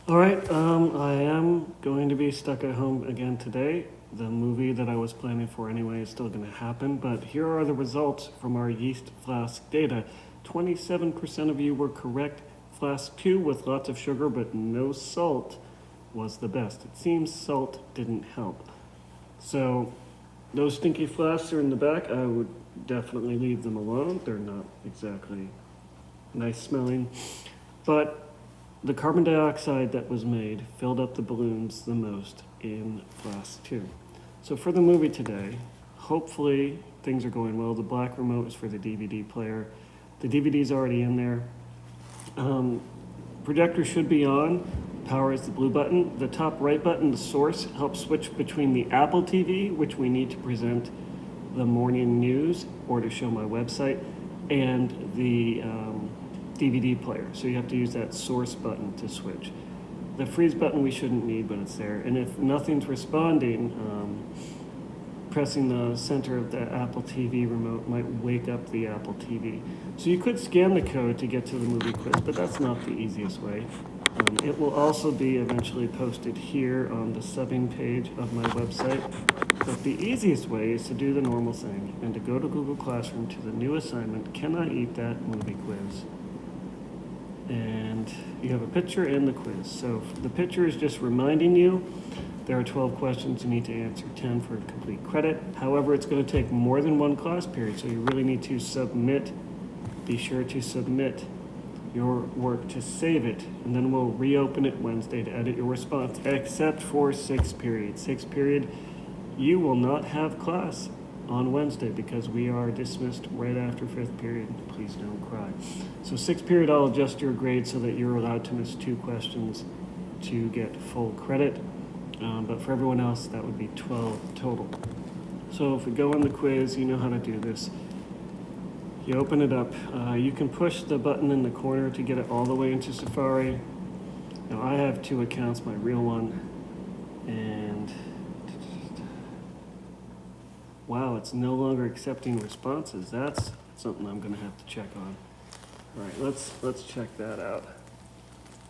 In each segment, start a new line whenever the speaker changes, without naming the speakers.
All right, I am going to be stuck at home again today. The movie that I was planning for anyway is still going to happen, but here are the results from our yeast flask data. 27% of you were correct. Flask 2 with lots of sugar but no salt was the best. It seems salt didn't help. So those stinky flasks are in the back. I would definitely leave them alone. They're not exactly nice smelling, but the carbon dioxide that was made filled up the balloons the most in flask 2. So for the movie today, hopefully things are going well. The black remote is for the DVD player. The DVD's already in there. Projector should be on. Power is the blue button. The top right button, the source, helps switch between the Apple TV, which we need to present the morning news or to show my website, and the DVD player. So you have to use that source button to switch. The freeze button we shouldn't need, but it's there. And if nothing's responding, pressing the center of the Apple TV remote might wake up the Apple TV. So you could scan the code to get to the movie quiz, but that's not the easiest way. It will also be eventually posted here on the subbing page of my website. But the easiest way is to do the normal thing and to go to Google Classroom to the new assignment, Can I Eat That Movie Quiz? And you have a picture and the quiz. So the picture is just reminding you there are 12 questions. You need to answer 10 for complete credit. However, it's going to take more than one class period, so you really need to submit. Be sure to submit your work to save it, and then we'll reopen it Wednesday to edit your response, except for 6th period. 6th period, you will not have class on Wednesday because we are dismissed right after 5th period. Please don't cry. So 6th period, I'll adjust your grade so that you're allowed to miss 2 questions to get full credit. But for everyone else, that would be 12 total. So if we go on the quiz, you know how to do this. You open it up. You can push the button in the corner to get it all the way into Safari. Now I have 2 accounts, my real one, and wow, it's no longer accepting responses. That's something I'm going to have to check on. All right, let's check that out.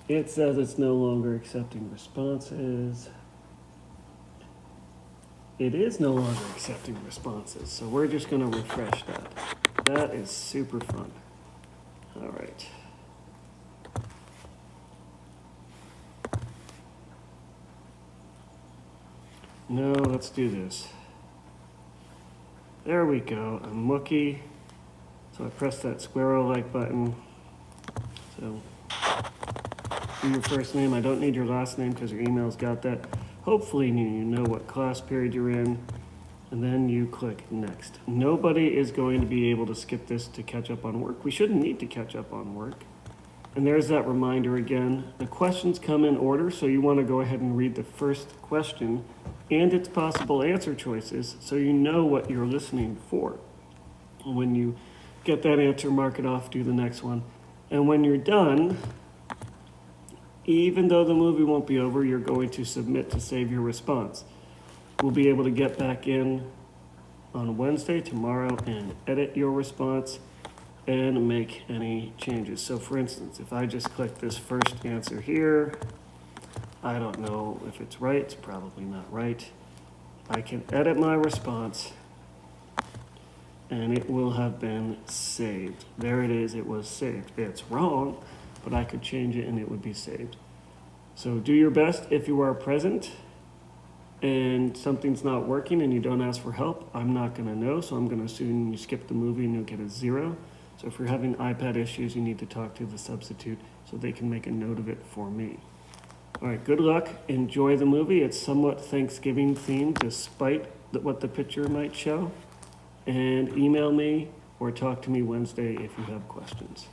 It says it's no longer accepting responses. It is no longer accepting responses, so we're just going to refresh that. That is super fun. All right. No, let's do this. There we go. I'm Mookie. So I press that squirrel-like button. So do your first name. I don't need your last name because your email's got that. Hopefully you know what class period you're in. And then you click next. Nobody is going to be able to skip this to catch up on work. We shouldn't need to catch up on work. And there's that reminder again. The questions come in order, so you want to go ahead and read the first question and its possible answer choices so you know what you're listening for. When you get that answer, mark it off, do the next one. And when you're done, even though the movie won't be over, you're going to submit to save your response. We'll be able to get back in on Wednesday, tomorrow, and edit your response and make any changes. So for instance, if I just click this first answer here, I don't know if it's right, it's probably not right. I can edit my response and it will have been saved. There it is, it was saved. It's wrong, but I could change it and it would be saved. So do your best if you are present and something's not working and you don't ask for help. I'm not gonna know, so I'm gonna assume you skip the movie and you'll get a 0. So if you're having iPad issues, you need to talk to the substitute so they can make a note of it for me. All right, good luck. Enjoy the movie. It's somewhat Thanksgiving themed despite what the picture might show. And email me or talk to me Wednesday if you have questions.